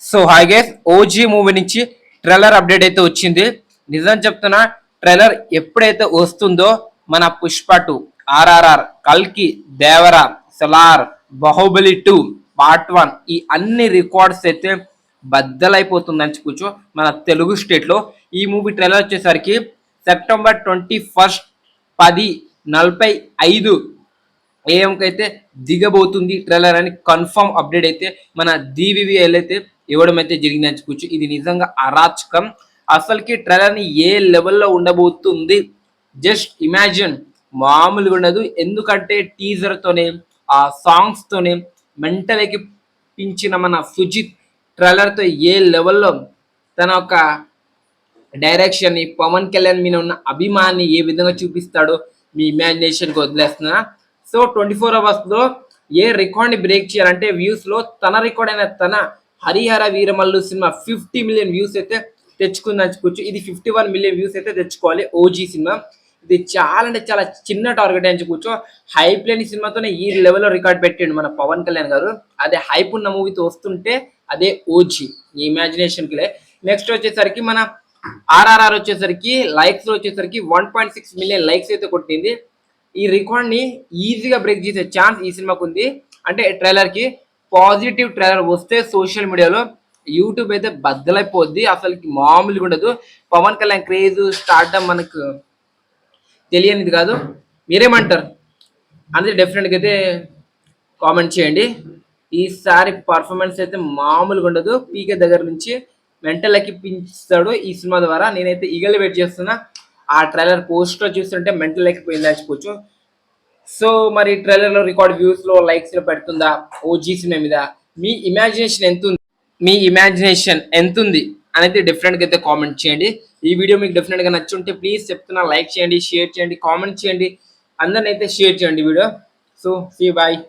So hi guys, OG movie నుంచి trailer update అయితే వచ్చింది. నిజం చెప్తున్నా, ట్రైలర్ ఎప్పుడైతే వస్తుందో మన పుష్ప 2, ఆర్ఆర్ఆర్, కల్కి, దేవరా, సలార్, బాహుబలి 2 పార్ట్ 1 ఈ అన్ని రికార్డ్స్ అయితే బద్దలైపోతుందని చెప్పొచ్చు మన తెలుగు స్టేట్ లో. ఈ మూవీ ట్రైలర్ వచ్చేసరికి సెప్టెంబర్ 21 10:45 AM అయితే దిగబోతుంది ట్రైలర్ అని కన్ఫర్మ్ అప్డేట్ అయితే మన DVVL అయితే ఇవ్వడం అయితే జరిగిందని చెప్పుకోవచ్చు. ఇది నిజంగా అరాచకం. అసలుకి ట్రైలర్ ని ఏ లెవెల్లో ఉండబోతుంది జస్ట్ ఇమాజిన్, మామూలుగా ఉండదు. ఎందుకంటే టీజర్ తోనే ఆ సాంగ్స్ తోనే మెంటల్ ఎక్కించిన మన సుజిత్ ట్రైలర్ తో ఏ లెవెల్లో తన ఒక డైరెక్షన్ ని, పవన్ కళ్యాణ్ మీద ఉన్న అభిమాన్ని ఏ విధంగా చూపిస్తాడో మీ ఇమాజినేషన్ కి వదిలేస్తున్నా. సో 24 hours లో ఏ రికార్డ్ ని బ్రేక్ చేయాలంటే వ్యూస్ లో తన రికార్డ్ అయిన తన Harihara Veeramallu cinema 50 million views అయితే తెచ్చుకుందని చెప్పుకోవచ్చు. ఇది 51 మిలియన్ వ్యూస్ అయితే తెచ్చుకోవాలి ఓజీ సినిమా. ఇది చాలా అంటే చాలా చిన్న టార్గెట్ అని చెప్పుకోవచ్చు. హైప్ లేని సినిమాతోనే ఈ లెవెల్లో రికార్డ్ పెట్టిండు మన పవన్ కళ్యాణ్ గారు. అదే హైప్ ఉన్న మూవీతో వస్తుంటే అదే ఓజీ ఈ ఇమాజినేషన్ కి. నెక్స్ట్ వచ్చేసరికి మన ఆర్ఆర్ఆర్ వచ్చేసరికి లైక్స్ వచ్చేసరికి 1.6 మిలియన్ లైక్స్ అయితే కొట్టింది. ఈ రికార్డ్ ని ఈజీగా బ్రేక్ చేసే ఛాన్స్ ఈ సినిమాకు ఉంది. అంటే ట్రైలర్ కి పాజిటివ్ ట్రైలర్ వస్తే సోషల్ మీడియాలో యూట్యూబ్ అయితే బద్దలైపోద్ది. అసలుకి మామూలుగా ఉండదు. పవన్ కళ్యాణ్ క్రేజ్ స్టార్డమ్ మనకు తెలియనిది కాదు. మీరేమంటారు అందరూ డెఫినెట్గా అయితే కామెంట్ చేయండి. ఈసారి పర్ఫార్మెన్స్ అయితే మామూలుగా ఉండదు. పీకే దగ్గర నుంచి మెంటల్ ఎక్కిపించాడు ఈ సినిమా ద్వారా. నేనైతే ఈగల్ వెయిట్ చేస్తున్నా. ఆ ట్రైలర్ పోస్టర్ చూస్తుంటే మెంటల్ ఎక్కిపోయింది అనుకోవచ్చు. సో మరి ట్రైలర్ లో రికార్డ్ వ్యూస్ లో లైక్స్ లో పెడుతుందా ఓజీ సినిమా మీద? మీ ఇమాజినేషన్ ఎంత ఉంది? అనేది డెఫినెట్ గా అయితే కామెంట్ చేయండి. ఈ వీడియో మీకు డెఫినెట్ గా నచ్చుంటే ప్లీజ్ చెప్తున్నా, లైక్ చేయండి, షేర్ చేయండి, కామెంట్ చేయండి, అందరిని అయితే షేర్ చేయండి వీడియో. So see bye.